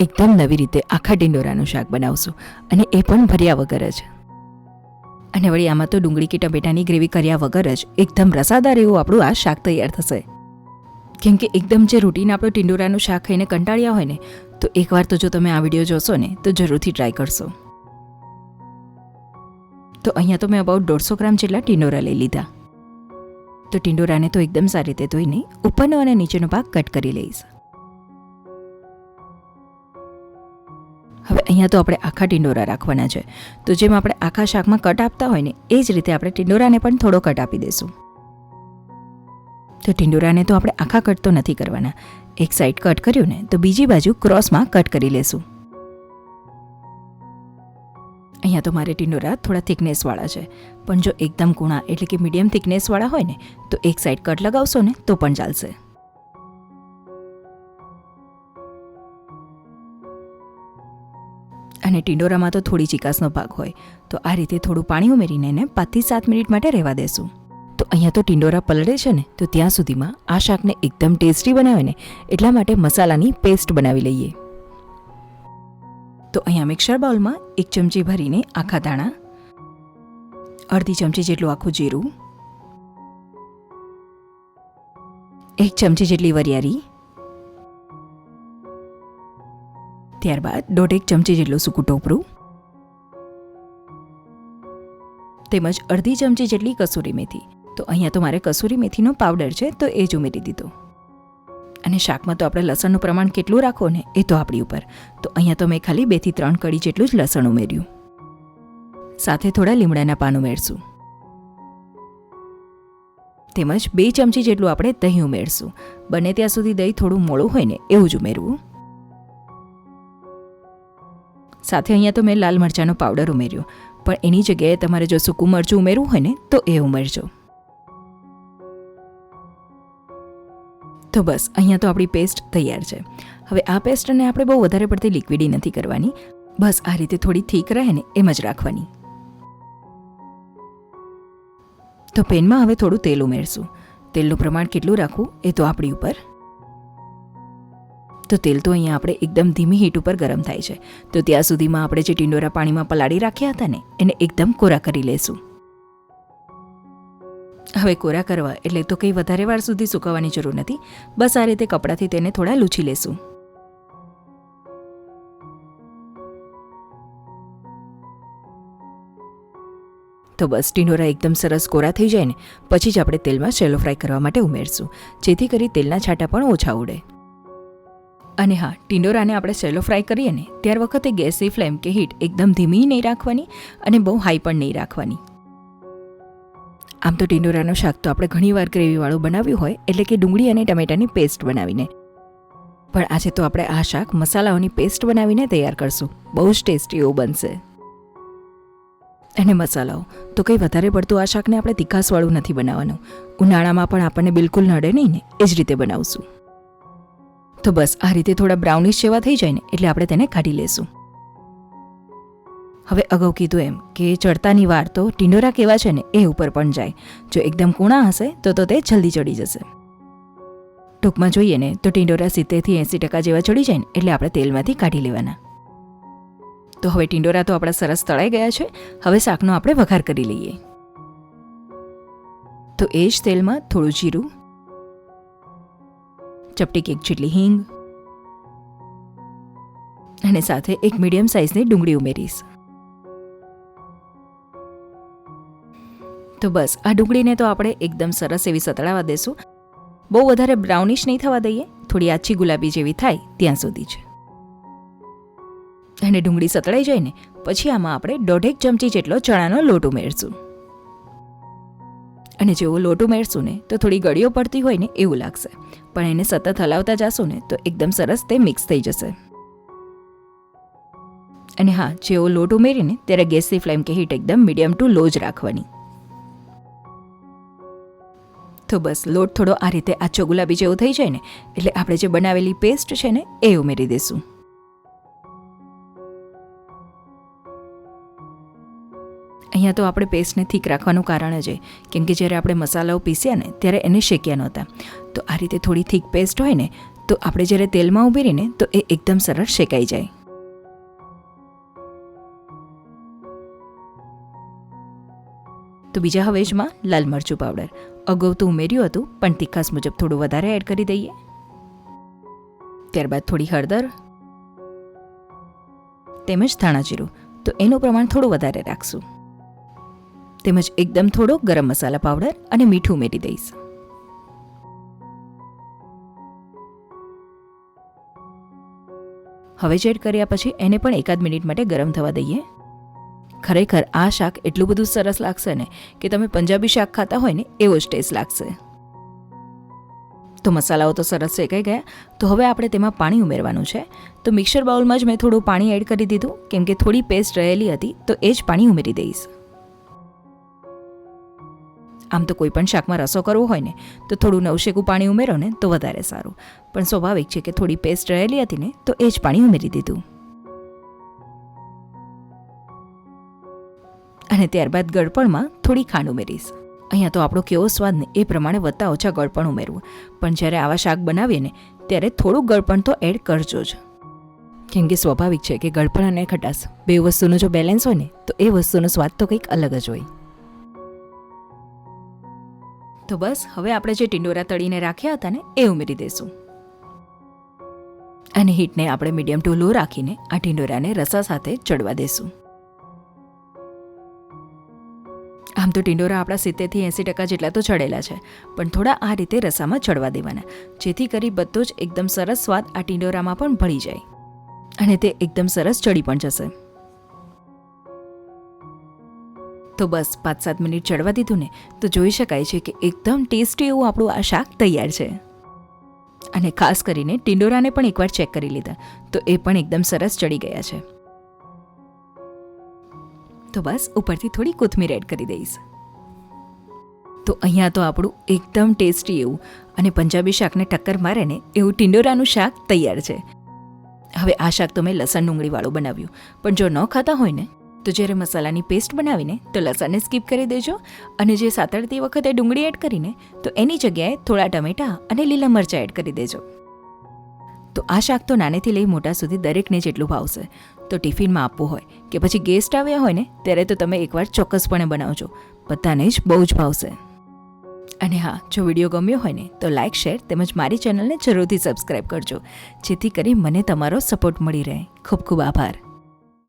એકદમ નવી રીતે આખા ટિંડોરાનું શાક બનાવશું, અને એ પણ ભર્યા વગર જ. અને વળી આમાં તો ડુંગળી કે ટમેટાની ગ્રેવી કર્યા વગર જ એકદમ રસાદાર એવું આપણું આ શાક તૈયાર થશે. કેમ કે એકદમ જે રૂટીન આપણું ટિંડોરાનું શાક ખાઈને કંટાળ્યા હોય ને, તો એકવાર તો જો તમે આ વિડીયો જોશો ને તો જરૂરથી ટ્રાય કરશો. તો અહીંયા તો મેં અબાઉટ 150 ગ્રામ જેટલા ટિંડોરા લઈ લીધા. તો ટિંડોરાને તો એકદમ સારી રીતે ધોઈને ઉપરનો અને નીચેનો ભાગ કટ કરી લઈશ. હવે અહીંયા તો આપણે આખા ટિંડોરા રાખવાના છે, તો જેમ આપણે આખા શાકમાં કટ આપતા હોય ને એ જ રીતે આપણે ટિંડોરાને પણ થોડો કટ આપી દઈશું. તો ટિંડોરાને તો આપણે આખા કટ તો નથી કરવાના, એક સાઈડ કટ કર્યું ને તો બીજી બાજુ ક્રોસમાં કટ કરી લેશું. અહીંયા તો મારે ટિંડોરા થોડા થિકનેસવાળા છે, પણ જો એકદમ કૂણા એટલે કે મીડિયમ થિકનેસવાળા હોય ને તો એક સાઈડ કટ લગાવશો ને તો પણ ચાલશે. અને ટિંડોરામાં તો થોડી ચીકાસનો ભાગ હોય, તો આ રીતે થોડું પાણી ઉમેરીને એને 5 થી 7 મિનિટ માટે રહેવા દેશું. તો અહીંયા તો ટિંડોરા પલળે છે ને તો ત્યાં સુધીમાં આ શાકને એકદમ ટેસ્ટી બનાવે ને એટલા માટે મસાલાની પેસ્ટ બનાવી લઈએ. તો અહીંયા મિક્સર બાઉલમાં 1 ચમચી ભરીને આખા ધાણા, અડધી ચમચી જેટલું આખું જીરું, 1 ચમચી જેટલી વરિયાળી, ત્યારબાદ 1.5 ચમચી જેટલું સૂકું ટોપરું, તેમજ અડધી ચમચી જેટલી કસૂરી મેથી. તો અહીંયા તો મારે કસૂરી મેથીનો પાવડર છે તો એ જ ઉમેરી દીધો. અને શાકમાં તો આપણે લસણનું પ્રમાણ કેટલું રાખો ને એ તો આપણી ઉપર. તો અહીંયા તો મેં ખાલી 2 થી 3 કળી જેટલું જ લસણ ઉમેર્યું. સાથે થોડા લીમડાના પાન ઉમેરશું, તેમજ 2 ચમચી જેટલું આપણે દહીં ઉમેરશું. બને ત્યાં સુધી દહીં થોડું મોળું હોય ને એવું જ ઉમેરવું. સાથે અહીંયા તો મેં લાલ મરચાંનો પાવડર ઉમેર્યો, પણ એની જગ્યાએ તમારે જો સૂકું મરચું ઉમેરવું હોય ને તો એ ઉમેરજો. તો બસ અહીંયા તો આપણી પેસ્ટ તૈયાર છે. હવે આ પેસ્ટને આપણે બહુ વધારે પડતી લિક્વિડી નથી કરવાની, બસ આ રીતે થોડી થીક રહે ને એમ જ રાખવાની. તો પેનમાં હવે થોડું તેલ ઉમેરશું. તેલનું પ્રમાણ કેટલું રાખવું એ તો આપણી ઉપર. તો તેલ તો અહીંયા આપણે એકદમ ધીમી હીટ ઉપર ગરમ થાય છે, તો ત્યાં સુધીમાં આપણે જે ટિંડોરા પાણીમાં પલાળી રાખ્યા હતા ને એને એકદમ કોરા કરી લેશું. હવે કોરા કરવા એટલે તો કંઈ વધારે વાર સુધી સુકવવાની જરૂર નથી, બસ આ રીતે કપડાથી તેને થોડા લૂછી લેશું. તો બસ ટિંડોરા એકદમ સરસ કોરા થઈ જાય ને પછી જ આપણે તેલમાં શેલો ફ્રાય કરવા માટે ઉમેરશું, જેથી કરી તેલના છાંટા પણ ઓછા ઉડે. અને હા, ટિંડોરાને આપણે શેલો ફ્રાય કરીએ ને ત્યાર વખતે ગેસની ફ્લેમ કે હીટ એકદમ ધીમી નહીં રાખવાની અને બહુ હાઈ પણ નહીં રાખવાની. આમ તો ટિંડોરાનું શાક તો આપણે ઘણીવાર ગ્રેવીવાળું બનાવ્યું હોય, એટલે કે ડુંગળી અને ટમેટાની પેસ્ટ બનાવીને, પણ આજે તો આપણે આ શાક મસાલાઓની પેસ્ટ બનાવીને તૈયાર કરશું. બહુ જ ટેસ્ટી એવું બનશે. અને મસાલાઓ તો કંઈ વધારે પડતું આ શાકને આપણે તીખાસવાળું નથી બનાવવાનું. ઉનાળામાં પણ આપણને બિલકુલ નડે નહીં ને એ જ રીતે બનાવશું. તો બસ આ રીતે થોડા બ્રાઉનિશ જેવા થઈ જાય ને એટલે આપણે તેને કાઢી લેશું. હવે અગાઉ કીધું એમ કે ચડતાની વાર તો ટિંડોરા કેવા છે ને એ ઉપર પણ જાય. જો એકદમ કૂણા હશે તો તે જલ્દી ચડી જશે. ટૂંકમાં જોઈએ ને તો ટિંડોરા 70 થી 80% જેવા ચડી જાય ને એટલે આપણે તેલમાંથી કાઢી લેવાના. તો હવે ટિંડોરા તો આપણા સરસ તળાઈ ગયા છે. હવે શાકનો આપણે વઘાર કરી લઈએ. તો એ જ તેલમાં થોડું જીરું, ચપટી 1 જેટલી હિંગ અને સાથે એક મીડિયમ સાઇઝની ડુંગળી ઉમેરીશ. તો બસ આ ડુંગળીને તો આપણે એકદમ સરસ એવી સતળાવા દેશું. બહુ વધારે બ્રાઉનિશ નહીં થવા દઈએ, થોડી આછી ગુલાબી જેવી થાય ત્યાં સુધી છે. અને ડુંગળી સતળાઈ જાય ને પછી આમાં આપણે 1.5 ચમચી જેટલો ચણાનો લોટ ઉમેરશું. અને જેવો લોટ ઉમેરશું ને તો થોડી ગળીઓ પડતી હોય ને એવું લાગશે, પણ એને સતત હલાવતા જશું ને તો એકદમ સરસ તે મિક્સ થઈ જશે. અને હા, જેવો લોટ ઉમેરીને ત્યારે ગેસની ફ્લેમ કે હીટ એકદમ મીડિયમ ટુ લો જ રાખવાની. તો બસ લોટ થોડો આ રીતે આછો ગુલાબી જેવો થઈ જાય ને એટલે આપણે જે બનાવેલી પેસ્ટ છે ને એ ઉમેરી દઈશું. અહીંયા તો આપણે પેસ્ટને થીક રાખવાનું કારણ છે કેમ કે જ્યારે આપણે મસાલાઓ પીસ્યા ને ત્યારે એને શેક્યા નહોતા. તો આ રીતે થોડી થીક પેસ્ટ હોય ને તો આપણે જ્યારે તેલમાં ઉમેરીને તો એ એકદમ સરસ શેકાઈ જાય. તો બીજા હવેજમાં લાલ મરચું પાવડર અગાઉ તો ઉમેર્યું હતું, પણ તીખાસ મુજબ થોડું વધારે એડ કરી દઈએ. ત્યારબાદ થોડી હળદર તેમજ ધાણા જીરું, તો એનું પ્રમાણ થોડું વધારે રાખશું. તેમજ એકદમ થોડો ગરમ મસાલા પાવડર અને મીઠું ઉમેરી દઈશ. હવે એડ કર્યા પછી એને પણ 1 મિનિટ માટે ગરમ થવા દઈએ. ખરેખર આ શાક એટલું બધું સરસ લાગશે ને કે તમે પંજાબી શાક ખાતા હોય ને એવો જ ટેસ્ટ લાગશે. તો મસાલાઓ તો સરસ શેકાઈ ગયા. તો હવે આપણે તેમાં પાણી ઉમેરવાનું છે. તો મિક્સર બાઉલમાં જ મેં થોડું પાણી એડ કરી દીધું, કેમ કે થોડી પેસ્ટ રહેલી હતી, તો એ જ પાણી ઉમેરી દઈશ. આમ તો કોઈ પણ શાકમાં રસો કરવો હોય ને તો થોડું નવશેકું પાણી ઉમેરો ને તો વધારે સારું, પણ સ્વાભાવિક છે કે થોડી પેસ્ટ રહેલી હતી ને તો એ જ પાણી ઉમેરી દીધું. અને ત્યારબાદ ગળપણમાં થોડી ખાંડ ઉમેરીશ. અહીંયા તો આપણો કેવો સ્વાદ ને એ પ્રમાણે વધતા ઓછા ગળપણ ઉમેરવું, પણ જ્યારે આવા શાક બનાવીએ ને ત્યારે થોડું ગળપણ તો એડ કરજો જ, કેમ કે સ્વાભાવિક છે કે ગળપણ અને ખટાશ બે વસ્તુનો જો બેલેન્સ હોય ને તો એ વસ્તુનો સ્વાદ તો કંઈક અલગ જ હોય. તો બસ હવે આપણે જે ટિંડોરા તળીને રાખ્યા હતા ને એ ઉમેરી દઈશું. અને હીટને આપણે મીડિયમ ટુ લો રાખીને આ ટિંડોરાને રસા સાથે ચડવા દઈશું. આમ તો ટિંડોરા આપણા 70 થી 80% જેટલા તો ચડેલા છે, પણ થોડા આ રીતે રસામાં ચડવા દેવાના, જેથી કરી બધો જ એકદમ સરસ સ્વાદ આ ટિંડોરામાં પણ ભળી જાય અને તે એકદમ સરસ ચડી પણ જશે. તો બસ 5-7 મિનિટ ચડવા દીધું ને તો જોઈ શકાય છે કે એકદમ ટેસ્ટી એવું આપણું આ શાક તૈયાર છે. અને ખાસ કરીને ટિંડોરાને પણ એકવાર ચેક કરી લીધા તો એ પણ એકદમ સરસ ચડી ગયા છે. તો બસ ઉપરથી થોડી કોથમીર એડ કરી દઈશ. તો અહીંયા તો આપણું એકદમ ટેસ્ટી એવું અને પંજાબી શાકને ટક્કર મારે ને એવું ટિંડોરાનું શાક તૈયાર છે. હવે આ શાક તો મેં લસણ ડુંગળીવાળું બનાવ્યું, પણ જો ન ખાતા હોય ને તો જ્યારે મસાલાની પેસ્ટ બનાવીને તો લસણને સ્કીપ કરી દેજો, અને જે સાતળતી વખતે ડુંગળી એડ કરીને તો એની જગ્યાએ થોડા ટમેટાં અને લીલા મરચાં એડ કરી દેજો. તો આ શાક તો નાનેથી લઈ મોટા સુધી દરેકને જેટલું ભાવશે. તો ટિફિનમાં આપવું હોય કે પછી ગેસ્ટ આવ્યા હોય ને ત્યારે તો તમે એકવાર ચોક્કસપણે બનાવજો, બધાને જ બહુ જ ભાવશે. અને હા, જો વિડીયો ગમ્યો હોય ને તો લાઇક, શેર તેમજ મારી ચેનલને જરૂરથી સબસ્ક્રાઈબ કરજો, જેથી કરી મને તમારો સપોર્ટ મળી રહે. ખૂબ ખૂબ આભાર.